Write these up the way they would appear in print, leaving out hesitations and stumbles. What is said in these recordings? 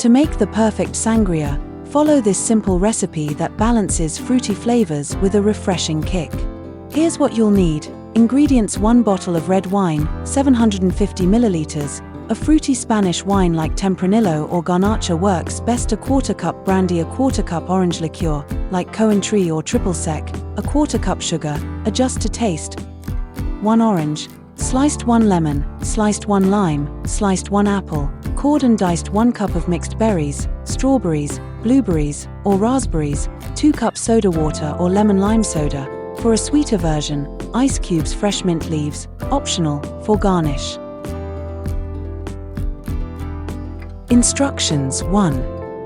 To make the perfect sangria, follow this simple recipe that balances fruity flavors with a refreshing kick. Here's what you'll need. Ingredients: 1 bottle of red wine, 750 milliliters, a fruity Spanish wine like Tempranillo or Garnacha works best, a 1/4 cup brandy, a 1/4 cup orange liqueur, like Cointreau or triple sec, a 1/4 cup sugar, adjust to taste, 1 orange, sliced 1 lemon, sliced 1 lime, sliced 1 apple, cored and diced 1 cup of mixed berries, strawberries, blueberries, or raspberries, 2 cups soda water or lemon lime soda. For a sweeter version, ice cubes, fresh mint leaves, optional, for garnish. Instructions: 1.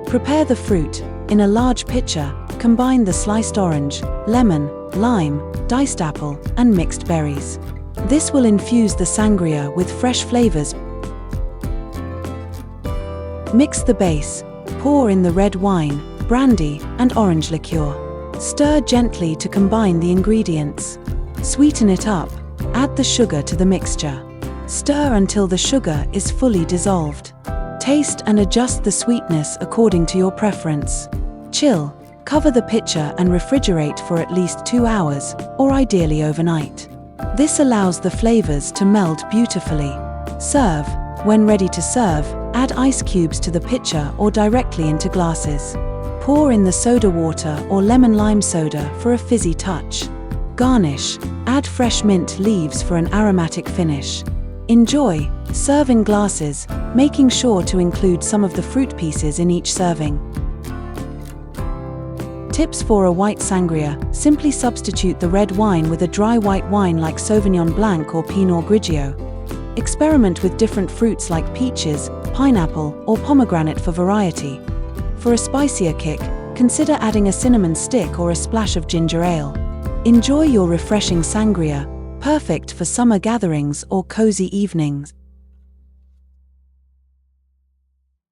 Prepare the fruit. In a large pitcher, combine the sliced orange, lemon, lime, diced apple, and mixed berries. This will infuse the sangria with fresh flavors. Mix the base. Pour in the red wine, brandy, and orange liqueur. Stir gently to combine the ingredients. Sweeten it up. Add the sugar to the mixture. Stir until the sugar is fully dissolved. Taste and adjust the sweetness according to your preference. Chill. Cover the pitcher and refrigerate for at least 2 hours, or ideally overnight. This allows the flavors to meld beautifully. Serve. When ready to serve, add ice cubes to the pitcher or directly into glasses. Pour in the soda water or lemon lime soda for a fizzy touch. Garnish. Add fresh mint leaves for an aromatic finish. Enjoy. Serve in glasses, making sure to include some of the fruit pieces in each serving. Tips for a white sangria: simply substitute the red wine with a dry white wine like Sauvignon Blanc or Pinot Grigio. Experiment with different fruits like peaches, pineapple, or pomegranate for variety. For a spicier kick, consider adding a cinnamon stick or a splash of ginger ale. Enjoy your refreshing sangria, perfect for summer gatherings or cozy evenings.